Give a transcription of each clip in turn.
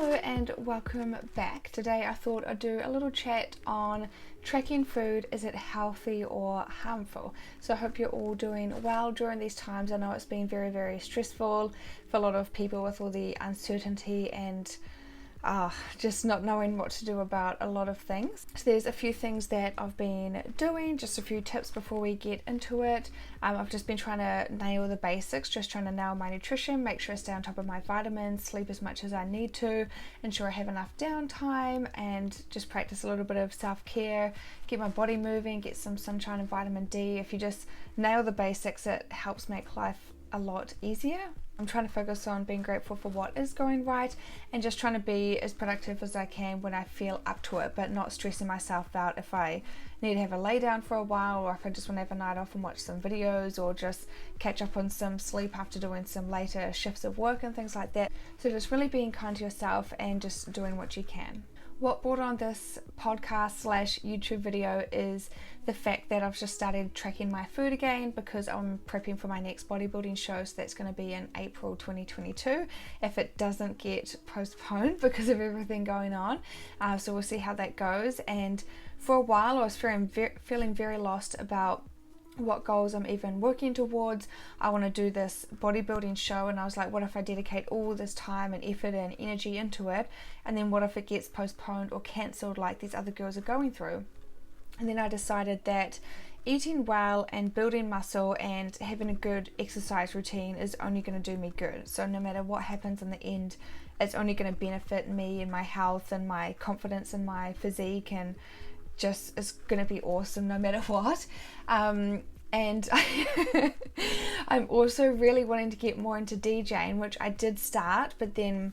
Hello and welcome back. Today I thought I'd do a little chat on tracking food. Is it healthy or harmful? So I hope you're all doing well during these times. I know it's been very stressful for a lot of people with all the uncertainty and just not knowing what to do about a lot of things. So there's a few things that I've been doing, just a few tips before we get into it. I've just been trying to nail the basics, just trying to nail my nutrition, make sure I stay on top of my vitamins, sleep as much as I need to, ensure I have enough downtime, and just practice a little bit of self-care, get my body moving, get some sunshine and vitamin D. If you just nail the basics, it helps make life a lot easier. I'm trying to focus on being grateful for what is going right and just trying to be as productive as I can when I feel up to it, but not stressing myself out if I need to have a lay down for a while, or if I just want to have a night off and watch some videos, or just catch up on some sleep after doing some later shifts of work and things like that. So just really being kind to yourself and just doing what you can. What brought on this podcast / YouTube video is the fact that I've just started tracking my food again because I'm prepping for my next bodybuilding show, so that's going to be in April 2022 if it doesn't get postponed because of everything going on. So we'll see how that goes. And for a while I was feeling very lost about what goals I'm even working towards. I want to do this bodybuilding show, and I was like, what if I dedicate all this time and effort and energy into it, and then what if it gets postponed or cancelled like these other girls are going through? And then I decided that eating well and building muscle and having a good exercise routine is only going to do me good. So no matter what happens in the end, it's only going to benefit me and my health and my confidence and my physique, and just is going to be awesome no matter what. And I'm also really wanting to get more into DJing, which I did start, but then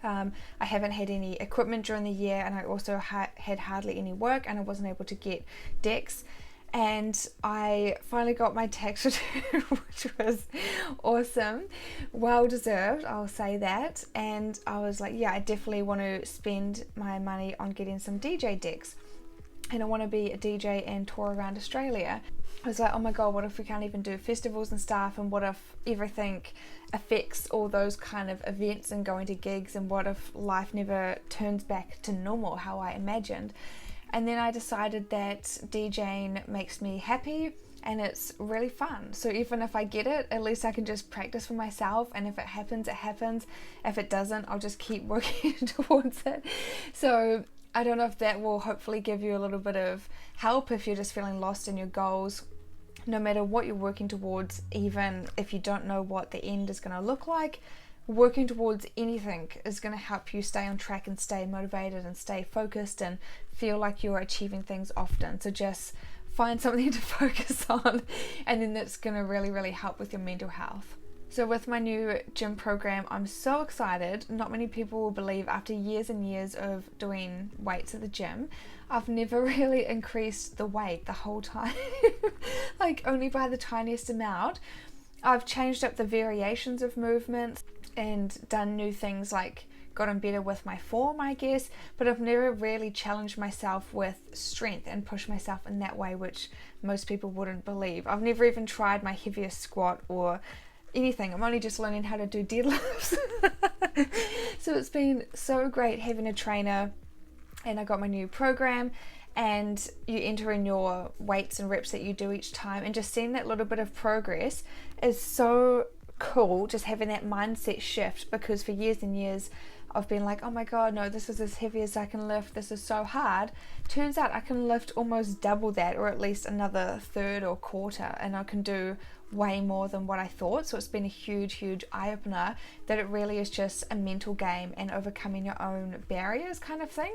I haven't had any equipment during the year, and I also had hardly any work, and I wasn't able to get decks. And I finally got my tax return, which was awesome, well deserved, I'll say that. And I was like, yeah, I definitely want to spend my money on getting some DJ decks, and I want to be a DJ and tour around Australia. I was like, oh my god, what if we can't even do festivals and stuff, and what if everything affects all those kind of events and going to gigs, and what if life never turns back to normal how I imagined? And then I decided that DJing makes me happy and it's really fun. So even if I get it, at least I can just practice for myself, and if it happens, it happens. If it doesn't, I'll just keep working towards it. So I don't know if that will hopefully give you a little bit of help if you're just feeling lost in your goals. No matter what you're working towards, even if you don't know what the end is going to look like, working towards anything is going to help you stay on track and stay motivated and stay focused and feel like you're achieving things often. So just find something to focus on, and then that's going to really help with your mental health. So with my new gym program, I'm so excited. Not many people will believe, after years and years of doing weights at the gym, I've never really increased the weight the whole time, like only by the tiniest amount. I've changed up the variations of movements and done new things, like gotten better with my form, I guess, but I've never really challenged myself with strength and pushed myself in that way, which most people wouldn't believe. I've never even tried my heaviest squat or anything. I'm only just learning how to do deadlifts. So it's been so great having a trainer, and I got my new program, and you enter in your weights and reps that you do each time, and just seeing that little bit of progress is so cool, just having that mindset shift, because for years and years I've been like, oh my god, no, this is as heavy as I can lift, this is so hard. Turns out I can lift almost double that, or at least another third or quarter, and I can do way more than what I thought. So it's been a huge eye-opener that it really is just a mental game and overcoming your own barriers kind of thing.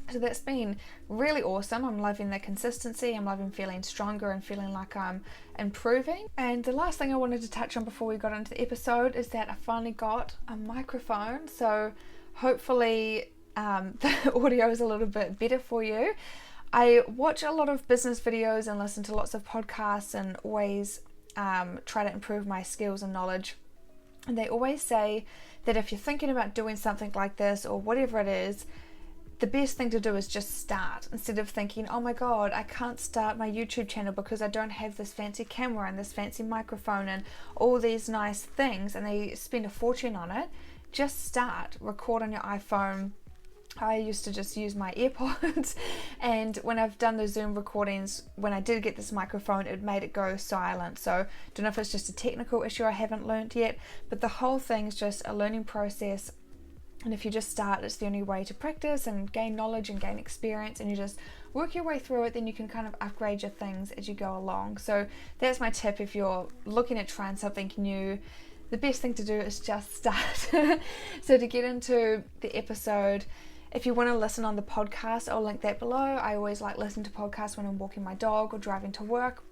So that's been really awesome. I'm loving the consistency. I'm loving feeling stronger and feeling like I'm improving. And the last thing I wanted to touch on before we got into the episode is that I finally got a microphone. So hopefully the audio is a little bit better for you. I watch a lot of business videos and listen to lots of podcasts, and always try to improve my skills and knowledge. And they always say that if you're thinking about doing something like this or whatever it is, the best thing to do is just start, instead of thinking, oh my god, I can't start my YouTube channel because I don't have this fancy camera and this fancy microphone and all these nice things, and they spend a fortune on it. just start, record on your iPhone. I used to just use my AirPods, and when I've done the Zoom recordings, when I did get this microphone, it made it go silent. So don't know if it's just a technical issue I haven't learnt yet, but the whole thing is just a learning process. And if you just start, it's the only way to practice and gain knowledge and gain experience, and you just work your way through it, then you can kind of upgrade your things as you go along. So that's my tip if you're looking at trying something new. The best thing to do is just start. So to get into the episode, if you want to listen on the podcast, I'll link that below. I always like listening to podcasts when I'm walking my dog or driving to work.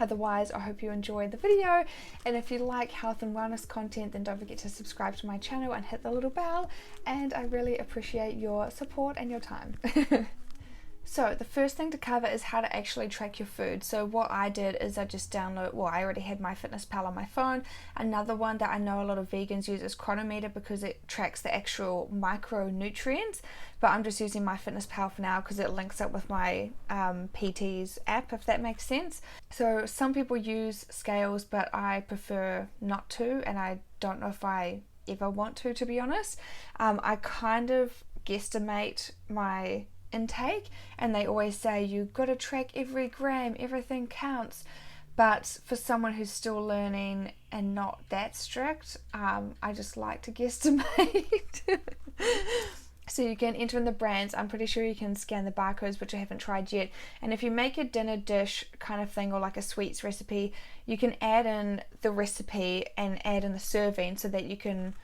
Otherwise, I hope you enjoyed the video, and if you like health and wellness content, then don't forget to subscribe to my channel and hit the little bell, and I really appreciate your support and your time. So the first thing to cover is how to actually track your food. So what I did is I just I already had MyFitnessPal on my phone. Another one that I know a lot of vegans use is Chronometer, because it tracks the actual micronutrients, but I'm just using MyFitnessPal for now because it links up with my PT's app, if that makes sense. So some people use scales, but I prefer not to, and I don't know if I ever want to be honest. I kind of guesstimate my intake, and they always say you've got to track every gram, everything counts, but for someone who's still learning and not that strict, I just like to guesstimate. So you can enter in the brands. I'm pretty sure you can scan the barcodes, which I haven't tried yet, and if you make a dinner dish kind of thing or like a sweets recipe, you can add in the recipe and add in the serving, so that you can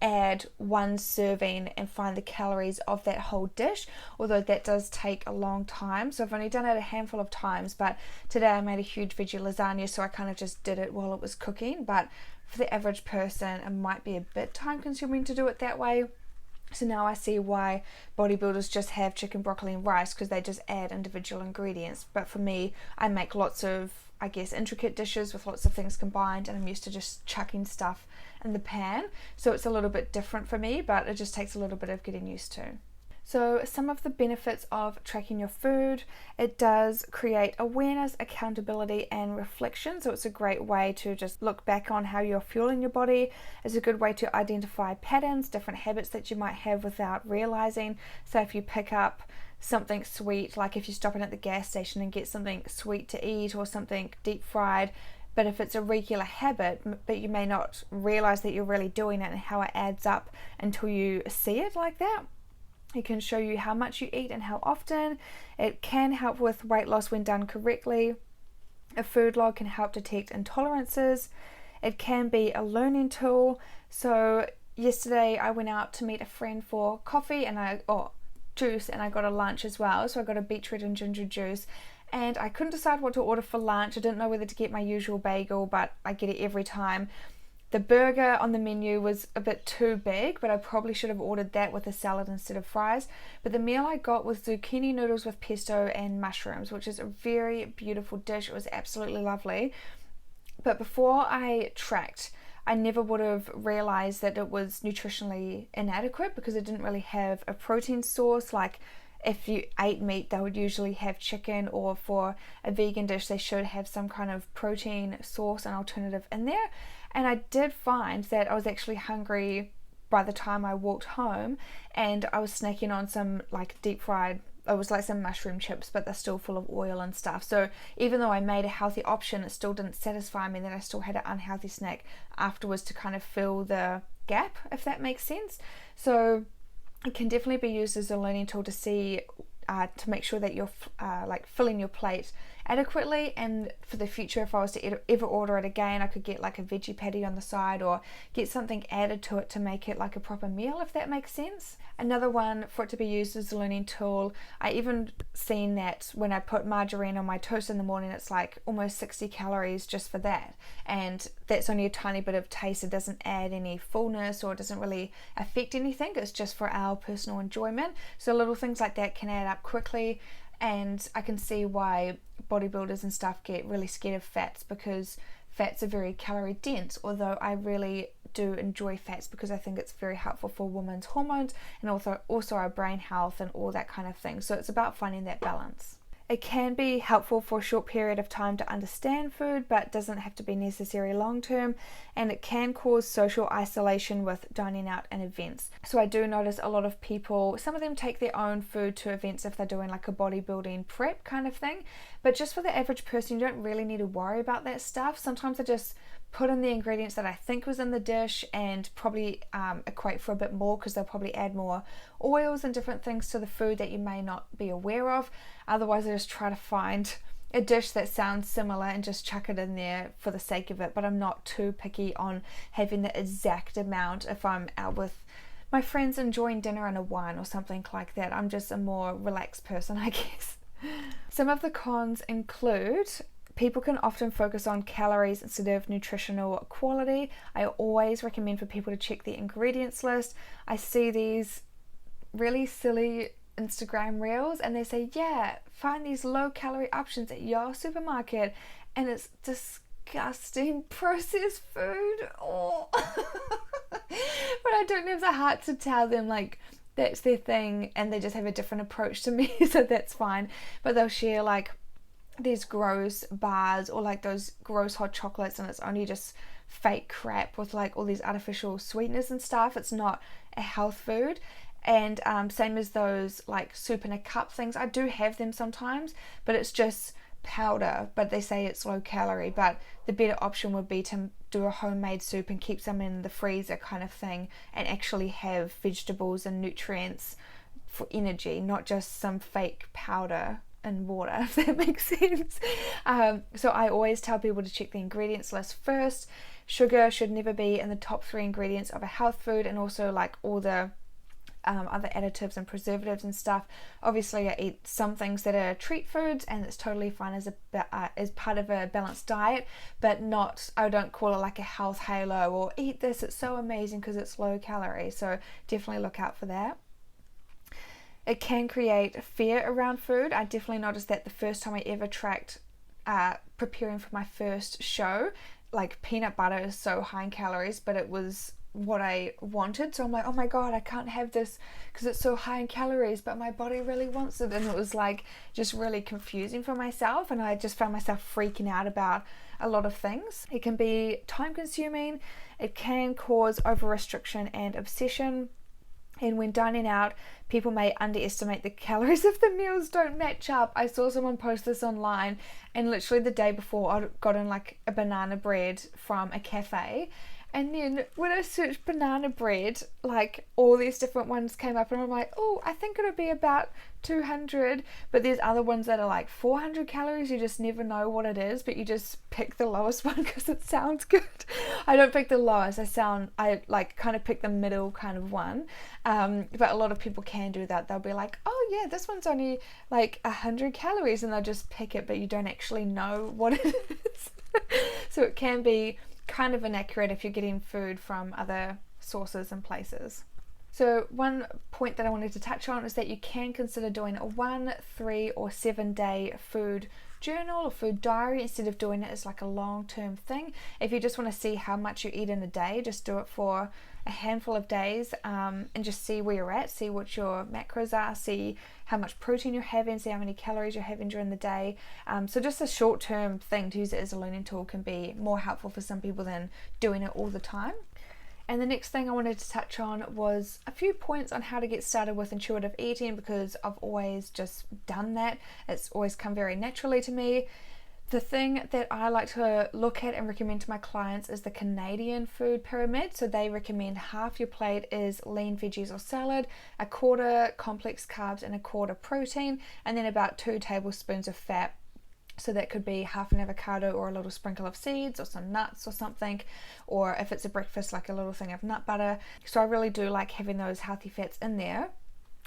add one serving and find the calories of that whole dish, although that does take a long time. So I've only done it a handful of times, but today I made a huge veggie lasagna, so I kind of just did it while it was cooking. But for the average person, it might be a bit time consuming to do it that way. So now I see why bodybuilders just have chicken, broccoli and rice, because they just add individual ingredients. But for me, I make lots of, I guess, intricate dishes with lots of things combined, and I'm used to just chucking stuff in the pan, so it's a little bit different for me, but it just takes a little bit of getting used to. So some of the benefits of tracking your food: it does create awareness, accountability and reflection. So it's a great way to just look back on how you're fueling your body. It's a good way to identify patterns, different habits that you might have without realizing. So if you pick up something sweet, like if you stop in at the gas station and get something sweet to eat or something deep fried, but if it's a regular habit, but you may not realize that you're really doing it and how it adds up until you see it like that. It can show you how much you eat and how often. It can help with weight loss when done correctly. A food log can help detect intolerances. It can be a learning tool. So yesterday I went out to meet a friend for coffee and juice, and I got a lunch as well. So I got a beetroot and ginger juice, and I couldn't decide what to order for lunch. I didn't know whether to get my usual bagel, but I get it every time. The burger on the menu was a bit too big, but I probably should have ordered that with a salad instead of fries. But the meal I got was zucchini noodles with pesto and mushrooms, which is a very beautiful dish. It was absolutely lovely. But before I tracked, I never would have realized that it was nutritionally inadequate, because it didn't really have a protein source. Like if you ate meat, they would usually have chicken, or for a vegan dish they should have some kind of protein source and alternative in there. And I did find that I was actually hungry by the time I walked home, and I was snacking on some like deep fried, it was like some mushroom chips, but they're still full of oil and stuff. So even though I made a healthy option, it still didn't satisfy me, that I still had an unhealthy snack afterwards to kind of fill the gap, if that makes sense. So it can definitely be used as a learning tool to see, to make sure that you're like filling your plate adequately. And for the future, if I was to ever order it again, I could get like a veggie patty on the side, or get something added to it to make it like a proper meal, if that makes sense. Another one for it to be used as a learning tool, I even seen that when I put margarine on my toast in the morning, it's like almost 60 calories just for that, and that's only a tiny bit of taste. It doesn't add any fullness, or it doesn't really affect anything. It's just for our personal enjoyment. So little things like that can add up quickly. And I can see why bodybuilders and stuff get really scared of fats, because fats are very calorie dense, although I really do enjoy fats because I think it's very helpful for women's hormones and also our brain health and all that kind of thing. So it's about finding that balance. It can be helpful for a short period of time to understand food, but doesn't have to be necessary long term, and it can cause social isolation with dining out and events. So I do notice a lot of people, some of them take their own food to events if they're doing like a bodybuilding prep kind of thing, but just for the average person, you don't really need to worry about that stuff. Sometimes I just put in the ingredients that I think was in the dish and probably equate for a bit more, because they'll probably add more oils and different things to the food that you may not be aware of. Otherwise, I just try to find a dish that sounds similar and just chuck it in there for the sake of it, but I'm not too picky on having the exact amount if I'm out with my friends enjoying dinner and a wine or something like that. I'm just a more relaxed person, I guess. Some of the cons include people can often focus on calories instead of nutritional quality. I always recommend for people to check the ingredients list. I see these really silly Instagram reels and they say, yeah, find these low calorie options at your supermarket, and it's disgusting processed food. Oh. But I don't have the heart to tell them like that's their thing and they just have a different approach to me, so that's fine. But they'll share like these gross bars or like those gross hot chocolates, and it's only just fake crap with like all these artificial sweeteners and stuff. It's not a health food. And same as those like soup in a cup things, I do have them sometimes, but it's just powder, but they say it's low calorie. But the better option would be to do a homemade soup and keep some in the freezer kind of thing, and actually have vegetables and nutrients for energy, not just some fake powder and water, if that makes sense. So I always tell people to check the ingredients list first. Sugar should never be in the top 3 ingredients of a health food, and also like all the other additives and preservatives and stuff. Obviously I eat some things that are treat foods, and it's totally fine as part of a balanced diet, but not, I don't call it like a health halo or eat this, it's so amazing because it's low calorie. So definitely look out for that. It can create fear around food. I definitely noticed that the first time I ever tracked preparing for my first show. Like peanut butter is so high in calories, but it was what I wanted, so I'm like, oh my god, I can't have this because it's so high in calories, but my body really wants it. And it was like just really confusing for myself, and I just found myself freaking out about a lot of things. It can be time consuming, it can cause over restriction and obsession, and when dining out, people may underestimate the calories if the meals don't match up. I saw someone post this online, and literally the day before I got in like a banana bread from a cafe, and then when I searched banana bread, like all these different ones came up, and I'm like, oh, I think it'll be about 200, but there's other ones that are like 400 calories. You just never know what it is, but you just pick the lowest one because it sounds good. I don't pick the lowest, I like kind of pick the middle kind of one, but a lot of people can do that. They'll be like, oh yeah, this one's only like 100 calories, and they'll just pick it, but you don't actually know what it is. So it can be kind of inaccurate if you're getting food from other sources and places. So one point that I wanted to touch on is that you can consider doing a 1, 3 or 7 day food journal or food diary instead of doing it as like a long-term thing. If you just want to see how much you eat in a day, just do it for a handful of days, and just see where you're at, see what your macros are, see how much protein you're having, see how many calories you're having during the day. So just a short-term thing to use it as a learning tool can be more helpful for some people than doing it all the time. And the next thing I wanted to touch on was a few points on how to get started with intuitive eating, because I've always just done that. It's always come very naturally to me. The thing that I like to look at and recommend to my clients is the Canadian food pyramid. So they recommend half your plate is lean veggies or salad, a quarter complex carbs and a quarter protein, and then about 2 tablespoons of fat. So that could be half an avocado or a little sprinkle of seeds or some nuts or something, or if it's a breakfast, like a little thing of nut butter. So I really do like having those healthy fats in there.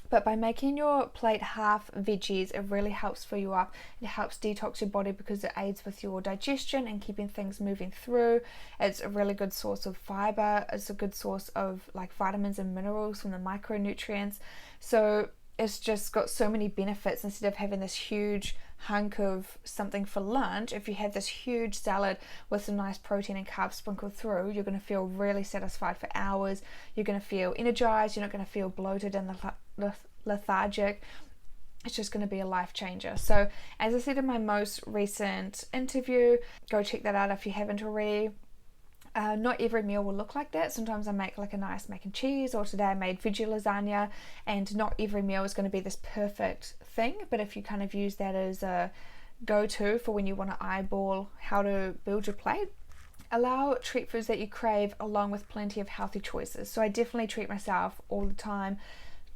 But by making your plate half veggies, it really helps fill you up. It helps detox your body because it aids with your digestion and keeping things moving through. It's a really good source of fiber. It's a good source of like vitamins and minerals from the micronutrients. So it's just got so many benefits. Instead of having this huge hunk of something for lunch, if you have this huge salad with some nice protein and carbs sprinkled through, you're going to feel really satisfied for hours. You're going to feel energized. You're not going to feel bloated and lethargic. it's just going to be a life changer. So as I said in my most recent interview, go check that out if you haven't already. Not every meal will look like that. Sometimes I make like a nice mac and cheese, or today I made veggie lasagna, and not every meal is going to be this perfect thing, but if you kind of use that as a go-to for when you want to eyeball how to build your plate, allow treat foods that you crave along with plenty of healthy choices. So I definitely treat myself all the time.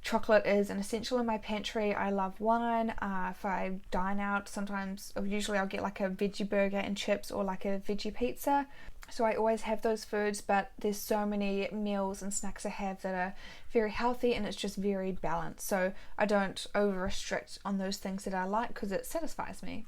Chocolate is an essential in my pantry. I love wine. If I dine out, sometimes, or usually I'll get like a veggie burger and chips or like a veggie pizza. So I always have those foods, but there's so many meals and snacks I have that are very healthy, and it's just very balanced. So I don't over restrict on those things that I like because it satisfies me.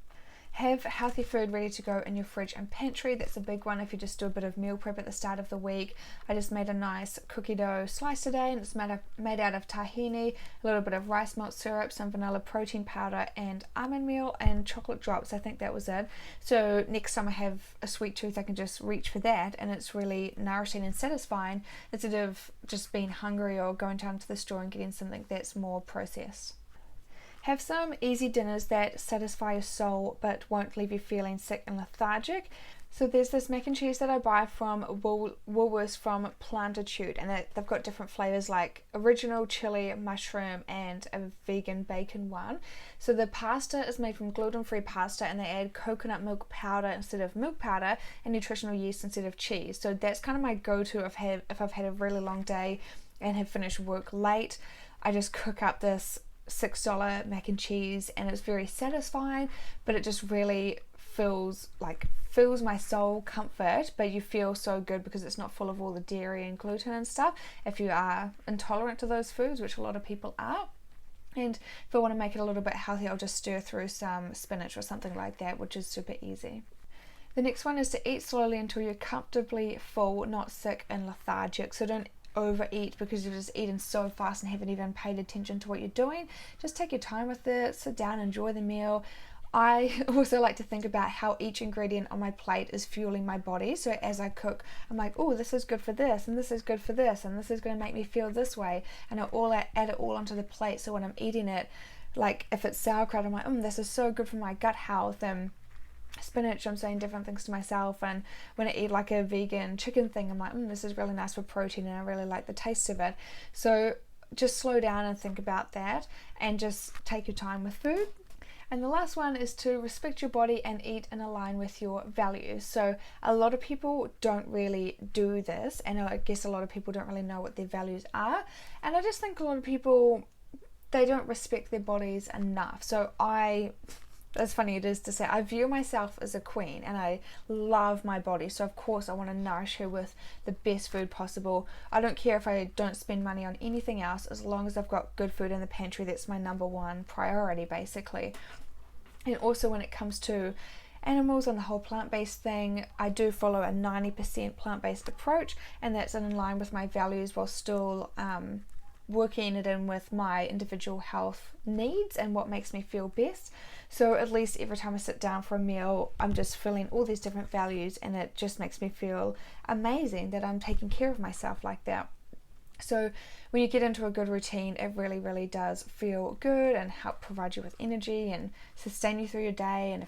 Have healthy food ready to go in your fridge and pantry. That's a big one if you just do a bit of meal prep at the start of the week. I just made a nice cookie dough slice today, and it's made out of tahini, a little bit of rice malt syrup, some vanilla protein powder, and almond meal and chocolate drops. I think that was it. So next time I have a sweet tooth, I can just reach for that, and it's really nourishing and satisfying instead of just being hungry or going down to the store and getting something that's more processed. Have some easy dinners that satisfy your soul but won't leave you feeling sick and lethargic. So there's this mac and cheese that I buy from Woolworths from Plantitude, and they've got different flavors like original chili, mushroom, and a vegan bacon one. So the pasta is made from gluten-free pasta, and they add coconut milk powder instead of milk powder and nutritional yeast instead of cheese. So that's kind of my go-to if I've had a really long day and have finished work late. I just cook up this $6 mac and cheese, and it's very satisfying, but it just really fills my soul comfort, but you feel so good because it's not full of all the dairy and gluten and stuff if you are intolerant to those foods, which a lot of people are. And if I want to make it a little bit healthy, I'll just stir through some spinach or something like that, which is super easy. The next one is to eat slowly until you're comfortably full, not sick and lethargic. So don't overeat because you're just eating so fast and haven't even paid attention to what you're doing. Just take your time with it, sit down, enjoy the meal. I also like to think about how each ingredient on my plate is fueling my body. So as I cook, I'm like, oh, this is good for this, and this is good for this, and this is going to make me feel this way, and I add it all onto the plate. So when I'm eating it, like if it's sauerkraut, I'm like, this is so good for my gut health. And spinach, I'm saying different things to myself. And when I eat like a vegan chicken thing, I'm like, this is really nice for protein, and I really like the taste of it. So just slow down and think about that, and just take your time with food. And the last one is to respect your body and eat in line with your values. So a lot of people don't really do this, and I guess a lot of people don't really know what their values are. And I just think a lot of people, they don't respect their bodies enough. So as funny it is to say, I view myself as a queen, and I love my body. So of course I want to nourish her with the best food possible. I don't care if I don't spend money on anything else, as long as I've got good food in the pantry. That's my number one priority, basically. And also when it comes to animals and the whole plant-based thing, I do follow a 90% plant-based approach, and that's in line with my values while still working it in with my individual health needs and what makes me feel best. So at least every time I sit down for a meal, I'm just feeling all these different values, and it just makes me feel amazing that I'm taking care of myself like that. So when you get into a good routine, it really, really does feel good and help provide you with energy and sustain you through your day, and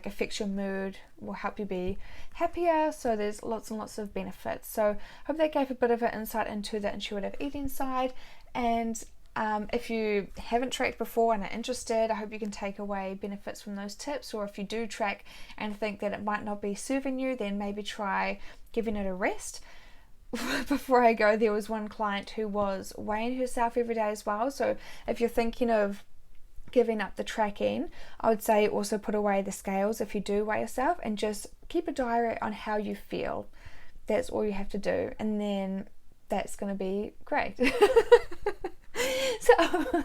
affects your mood, will help you be happier. So there's lots and lots of benefits. So I hope that gave a bit of an insight into the intuitive eating side. And if you haven't tracked before and are interested, I hope you can take away benefits from those tips. Or if you do track and think that it might not be serving you, then maybe try giving it a rest. Before I go, there was one client who was weighing herself every day as well. So if you're thinking of giving up the tracking, I would say also put away the scales if you do weigh yourself, and just keep a diary on how you feel. That's all you have to do, and then that's going to be great. So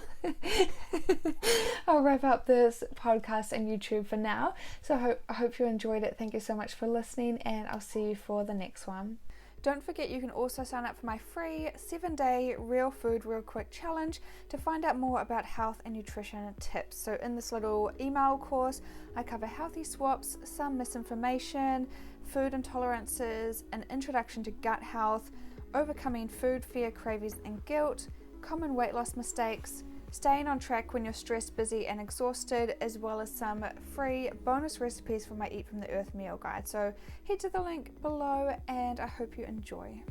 I'll wrap up this podcast and YouTube for now. So I hope you enjoyed it. Thank you so much for listening, and I'll see you for the next one. Don't forget, you can also sign up for my free 7-day Real Food Real Quick challenge to find out more about health and nutrition tips. So in this little email course, I cover healthy swaps, some misinformation, food intolerances, an introduction to gut health, overcoming food fear, cravings and guilt, common weight loss mistakes, staying on track when you're stressed, busy and exhausted, as well as some free bonus recipes for my Eat from the Earth meal guide. So head to the link below and I hope you enjoy.